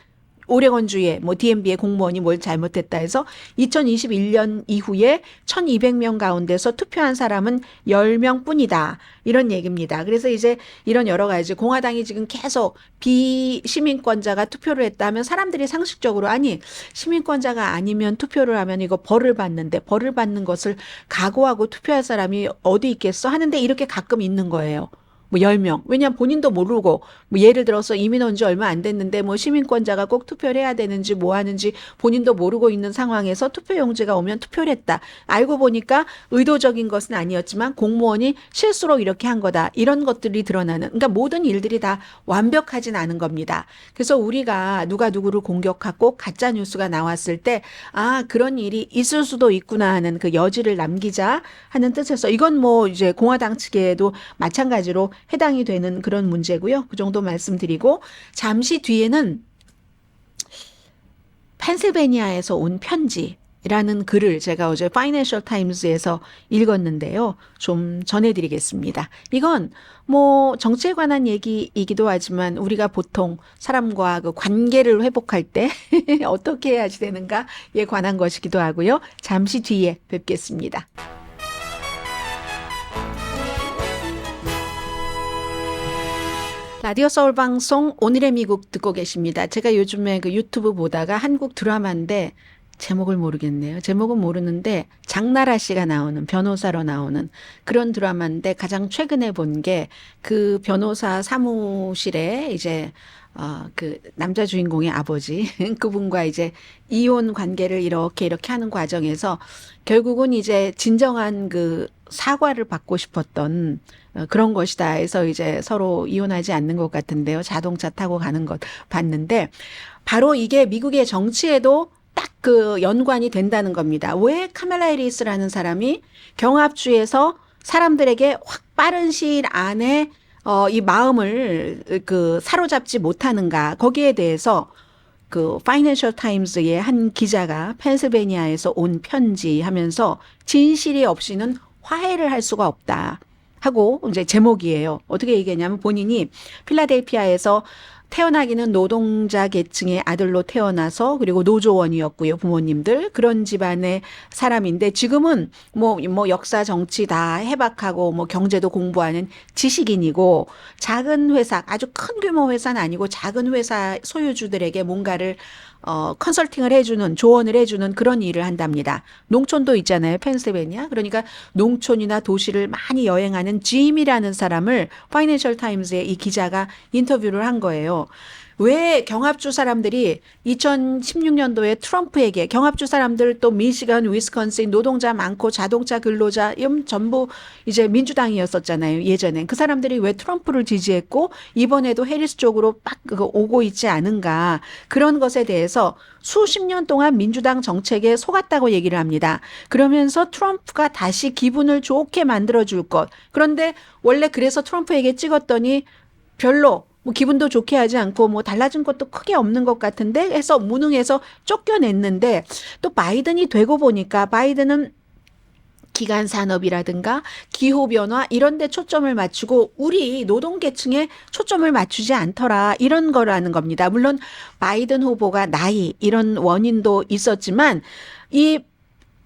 오레곤주에 DMV의 공무원이 뭘 잘못했다 해서 2021년 이후에 1,200명 가운데서 투표한 사람은 10명 뿐이다. 이런 얘기입니다. 그래서 이제 이런 여러 가지 공화당이 지금 계속 비시민권자가 투표를 했다면 사람들이 상식적으로 아니 시민권자가 아니면 투표를 하면 이거 벌을 받는데 벌을 받는 것을 각오하고 투표할 사람이 어디 있겠어 하는데 이렇게 가끔 있는 거예요. 10명. 왜냐하면 본인도 모르고, 예를 들어서 이민 온 지 얼마 안 됐는데, 시민권자가 꼭 투표를 해야 되는지, 뭐 하는지 본인도 모르고 있는 상황에서 투표용지가 오면 투표를 했다. 알고 보니까 의도적인 것은 아니었지만 공무원이 실수로 이렇게 한 거다. 이런 것들이 드러나는, 그러니까 모든 일들이 다 완벽하진 않은 겁니다. 그래서 우리가 누가 누구를 공격하고 가짜 뉴스가 나왔을 때, 그런 일이 있을 수도 있구나 하는 그 여지를 남기자 하는 뜻에서, 이건 이제 공화당 측에도 마찬가지로 해당이 되는 그런 문제고요. 그 정도 말씀드리고 잠시 뒤에는 펜실베니아에서 온 편지라는 글을 제가 어제 파이낸셜 타임즈에서 읽었는데요. 좀 전해드리겠습니다. 이건 정치에 관한 얘기이기도 하지만 우리가 보통 사람과 그 관계를 회복할 때 어떻게 해야지 되는가에 관한 것이기도 하고요. 잠시 뒤에 뵙겠습니다. 라디오 서울 방송 오늘의 미국 듣고 계십니다. 제가 요즘에 그 유튜브 보다가 한국 드라마인데 제목을 모르겠네요. 제목은 모르는데 장나라 씨가 나오는 변호사로 나오는 그런 드라마인데 가장 최근에 본 게 그 변호사 사무실에 이제 그 남자 주인공의 아버지 그분과 이제 이혼 관계를 이렇게 하는 과정에서 결국은 이제 진정한 그 사과를 받고 싶었던 그런 것이다 해서 이제 서로 이혼하지 않는 것 같은데요. 자동차 타고 가는 것 봤는데 바로 이게 미국의 정치에도 딱 그 연관이 된다는 겁니다. 왜 카멜라 해리스라는 사람이 경합주에서 사람들에게 확 빠른 시일 안에 이 마음을 사로잡지 못하는가 거기에 대해서 그 파이낸셜 타임즈의 한 기자가 펜실베니아에서 온 편지 하면서 진실이 없이는 화해를 할 수가 없다 하고 이제 제목이에요. 어떻게 얘기했냐면 본인이 필라델피아에서 태어나기는 노동자 계층의 아들로 태어나서 그리고 노조원이었고요. 부모님들 그런 집안의 사람인데 지금은 역사 정치 다 해박하고 경제도 공부하는 지식인이고 작은 회사 아주 큰 규모 회사는 아니고 작은 회사 소유주들에게 뭔가를 컨설팅을 해주는 조언을 해주는 그런 일을 한답니다. 농촌도 있잖아요. 펜실베니아. 그러니까 농촌이나 도시를 많이 여행하는 짐이라는 사람을 파이낸셜 타임즈의 이 기자가 인터뷰를 한 거예요. 왜 경합주 사람들이 2016년도에 트럼프에게 경합주 사람들 또 미시건, 위스콘신 노동자 많고 자동차 근로자 전부 이제 민주당이었었잖아요. 예전엔 그 사람들이 왜 트럼프를 지지했고 이번에도 해리스 쪽으로 막 오고 있지 않은가 그런 것에 대해서 수십 년 동안 민주당 정책에 속았다고 얘기를 합니다. 그러면서 트럼프가 다시 기분을 좋게 만들어줄 것. 그런데 원래 그래서 트럼프에게 찍었더니 별로 기분도 좋게 하지 않고 달라진 것도 크게 없는 것 같은데 해서 무능해서 쫓겨냈는데 또 바이든이 되고 보니까 바이든은 기간 산업이라든가 기후변화 이런 데 초점을 맞추고 우리 노동계층에 초점을 맞추지 않더라 이런 거라는 겁니다. 물론 바이든 후보가 나이 이런 원인도 있었지만 이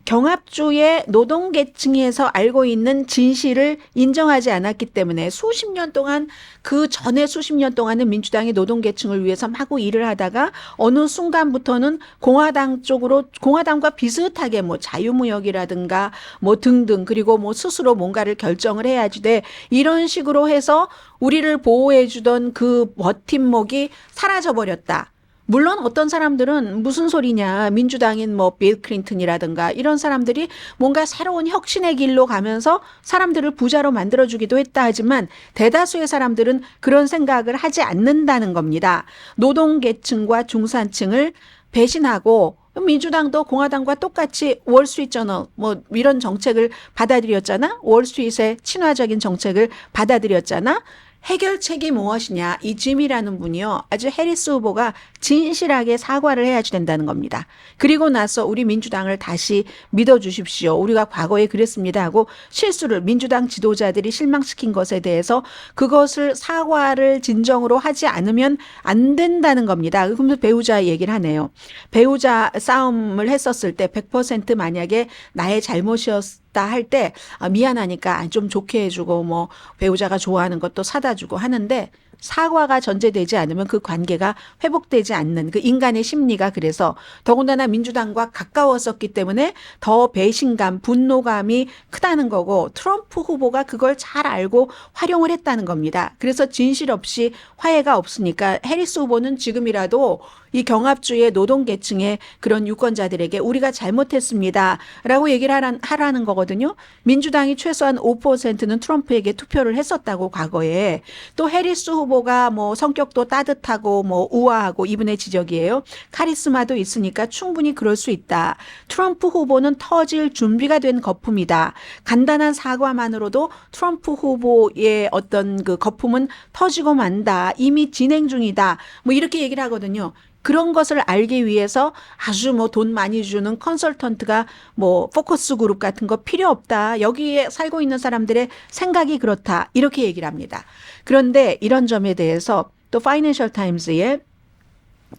경합주의 노동계층에서 알고 있는 진실을 인정하지 않았기 때문에 수십 년 동안 그 전에 수십 년 동안은 민주당이 노동계층을 위해서 마구 일을 하다가 어느 순간부터는 공화당 쪽으로 공화당과 비슷하게 뭐 자유무역이라든가 뭐 등등 그리고 뭐 스스로 뭔가를 결정을 해야지 돼 이런 식으로 해서 우리를 보호해 주던 그 버팀목이 사라져 버렸다. 물론 어떤 사람들은 무슨 소리냐 민주당인 뭐 빌 클린턴이라든가 이런 사람들이 뭔가 새로운 혁신의 길로 가면서 사람들을 부자로 만들어주기도 했다 하지만 대다수의 사람들은 그런 생각을 하지 않는다는 겁니다. 노동계층과 중산층을 배신하고 민주당도 공화당과 똑같이 월스트리트저널 뭐 이런 정책을 받아들였잖아. 월스트리트의 친화적인 정책을 받아들였잖아. 해결책이 무엇이냐. 이 짐이라는 분이요. 아주 해리스 후보가 진실하게 사과를 해야지 된다는 겁니다. 그리고 나서 우리 민주당을 다시 믿어주십시오. 우리가 과거에 그랬습니다 하고 실수를 민주당 지도자들이 실망시킨 것에 대해서 그것을 사과를 진정으로 하지 않으면 안 된다는 겁니다. 그러면서 배우자 얘기를 하네요. 배우자 싸움을 했었을 때 100% 만약에 나의 잘못이었다 할 때 미안하니까 좀 좋게 해주고 뭐 배우자가 좋아하는 것도 사다 주고 하는데 사과가 전제되지 않으면 그 관계가 회복되지 않는 그 인간의 심리가 그래서 더군다나 민주당과 가까웠었기 때문에 더 배신감, 분노감이 크다는 거고 트럼프 후보가 그걸 잘 알고 활용을 했다는 겁니다. 그래서 진실 없이 화해가 없으니까 해리스 후보는 지금이라도 이 경합주의 노동계층의 그런 유권자들에게 우리가 잘못했습니다 라고 얘기를 하라는 거거든요. 민주당이 최소한 5%는 트럼프에게 투표를 했었다고 과거에. 또 해리스 후보가 뭐 성격도 따뜻하고 뭐 우아하고 이분의 지적이에요. 카리스마도 있으니까 충분히 그럴 수 있다. 트럼프 후보는 터질 준비가 된 거품이다. 간단한 사과만으로도 트럼프 후보의 어떤 그 거품은 터지고 만다. 이미 진행 중이다. 뭐 이렇게 얘기를 하거든요. 그런 것을 알기 위해서 아주 뭐 돈 많이 주는 컨설턴트가 뭐 포커스 그룹 같은 거 필요 없다. 여기에 살고 있는 사람들의 생각이 그렇다. 이렇게 얘기를 합니다. 그런데 이런 점에 대해서 또 파이낸셜 타임즈의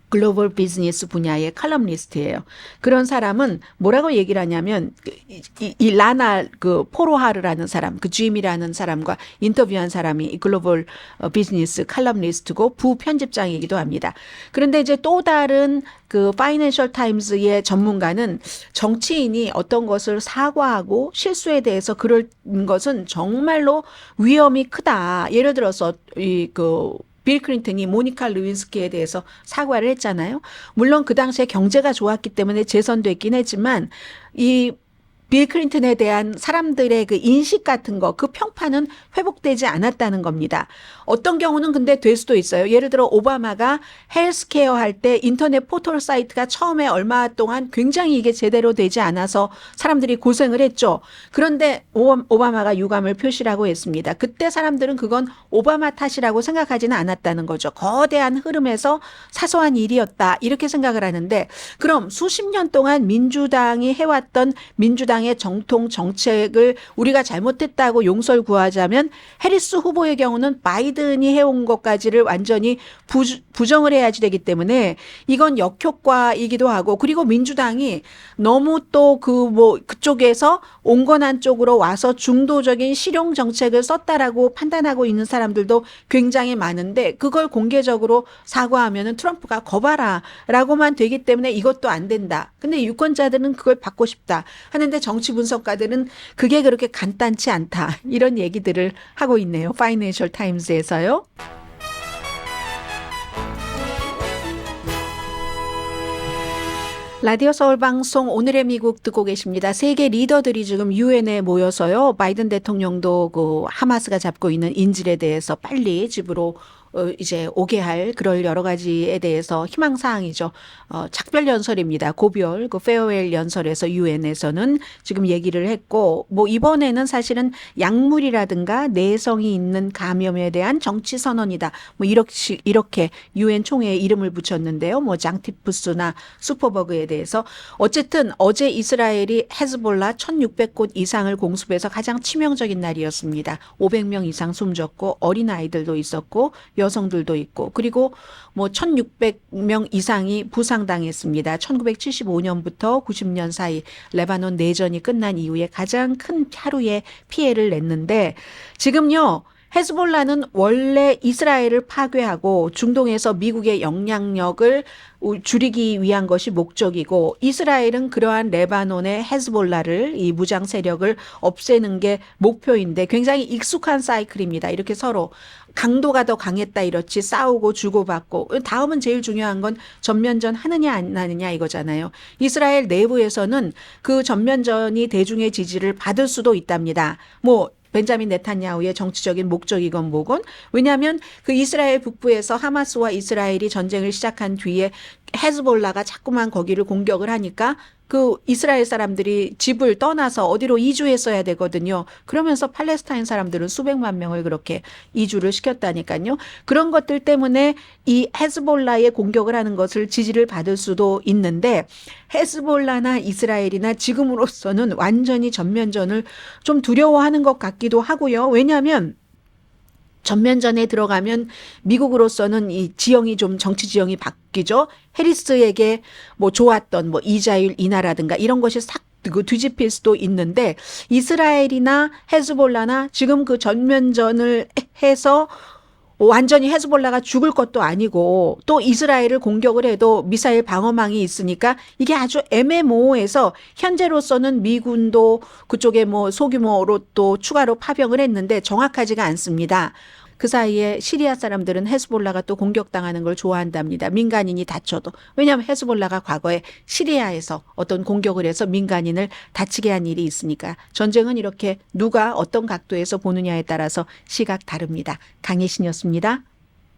글로벌 비즈니스 분야의 칼럼니스트예요. 그런 사람은 뭐라고 얘기를 하냐면 이 라나 그 포로하르라는 사람, 그 짐이라는 사람과 인터뷰한 사람이 이 글로벌 비즈니스 칼럼니스트고 부편집장이기도 합니다. 그런데 이제 또 다른 그 파이낸셜 타임즈의 전문가는 정치인이 어떤 것을 사과하고 실수에 대해서 그럴 것은 정말로 위험이 크다. 예를 들어서 빌 클린턴이 모니카 루인스키에 대해서 사과를 했잖아요. 물론 그 당시에 경제가 좋았기 때문에 재선됐긴 했지만 이 빌 클린턴에 대한 사람들의 그 인식 같은 거, 그 평판은 회복되지 않았다는 겁니다. 어떤 경우는 근데 될 수도 있어요. 예를 들어 오바마가 헬스케어 할 때 인터넷 포털 사이트가 처음에 얼마 동안 굉장히 이게 제대로 되지 않아서 사람들이 고생을 했죠. 그런데 오바마가 유감을 표시라고 했습니다. 그때 사람들은 그건 오바마 탓이라고 생각하지는 않았다는 거죠. 거대한 흐름에서 사소한 일이었다. 이렇게 생각을 하는데 그럼 수십 년 동안 민주당이 해왔던 민주당의 정통 정책을 우리가 잘못했다고 용서를 구하자면 해리스 후보의 경우는 바이든이 해온 것까지를 완전히 부정을 해야지 되기 때문에 이건 역효과이기도 하고 그리고 민주당이 너무 또 그쪽에서 온건한 쪽으로 와서 중도적인 실용 정책을 썼다라고 판단하고 있는 사람들도 굉장히 많은데 그걸 공개적으로 사과하면은 트럼프가 거봐라 라고만 되기 때문에 이것도 안 된다. 근데 유권자들은 그걸 받고 싶다 하는데 정치 분석가들은 그게 그렇게 간단치 않다. 이런 얘기들을 하고 있네요. 파이낸셜 타임즈에서요. 라디오 서울 방송 오늘의 미국 듣고 계십니다. 세계 리더들이 지금 유엔에 모여서요. 바이든 대통령도 그 하마스가 잡고 있는 인질에 대해서 빨리 집으로 이제 오게 할 그럴 여러 가지에 대해서 희망 사항이죠. 작별 연설입니다. 고별 그 페어웰 연설에서 유엔에서는 지금 얘기를 했고 뭐 이번에는 사실은 약물이라든가 내성이 있는 감염에 대한 정치 선언이다. 뭐 이렇게 유엔 총회에 이름을 붙였는데요. 뭐 장티푸스나 슈퍼버그에 대해서 어쨌든 어제 이스라엘이 헤즈볼라 1,600곳 이상을 공습해서 가장 치명적인 날이었습니다. 500명 이상 숨졌고 어린 아이들도 있었고 여성들도 있고 그리고 뭐 1,600명 이상이 부상당했습니다. 1975년부터 90년 사이 레바논 내전이 끝난 이후에 가장 큰 하루의 피해를 냈는데 지금요. 헤즈볼라는 원래 이스라엘을 파괴하고 중동에서 미국의 영향력을 줄이기 위한 것이 목적이고 이스라엘은 그러한 레바논의 헤즈볼라를 이 무장 세력을 없애는 게 목표인데 굉장히 익숙한 사이클입니다. 이렇게 서로 강도가 더 강했다 이렇지 싸우고 주고받고 다음은 제일 중요한 건 전면전 하느냐 안 하느냐 이거잖아요. 이스라엘 내부에서는 그 전면전이 대중의 지지를 받을 수도 있답니다. 뭐 벤자민 네탄야후의 정치적인 목적이건 뭐건 왜냐하면 그 이스라엘 북부에서 하마스와 이스라엘이 전쟁을 시작한 뒤에 헤즈볼라가 자꾸만 거기를 공격을 하니까 그 이스라엘 사람들이 집을 떠나서 어디로 이주했어야 되거든요. 그러면서 팔레스타인 사람들은 수백만 명을 그렇게 이주를 시켰다니까요. 그런 것들 때문에 이 헤즈볼라의 공격을 하는 것을 지지를 받을 수도 있는데 헤즈볼라나 이스라엘이나 지금으로서는 완전히 전면전을 좀 두려워하는 것 같기도 하고요. 왜냐하면 전면전에 들어가면 미국으로서는 이 지형이 좀 정치 지형이 바뀌죠. 해리스에게 뭐 좋았던 뭐 이자율 인하라든가 이런 것이 싹 뒤집힐 수도 있는데 이스라엘이나 헤즈볼라나 지금 그 전면전을 해서 완전히 헤즈볼라가 죽을 것도 아니고 또 이스라엘을 공격을 해도 미사일 방어망이 있으니까 이게 아주 애매모호해서 현재로서는 미군도 그쪽에 뭐 소규모로 또 추가로 파병을 했는데 정확하지가 않습니다. 그 사이에 시리아 사람들은 헤즈볼라가 또 공격당하는 걸 좋아한답니다. 민간인이 다쳐도. 왜냐하면 헤즈볼라가 과거에 시리아에서 어떤 공격을 해서 민간인을 다치게 한 일이 있으니까. 전쟁은 이렇게 누가 어떤 각도에서 보느냐에 따라서 시각 다릅니다. 강혜신이었습니다.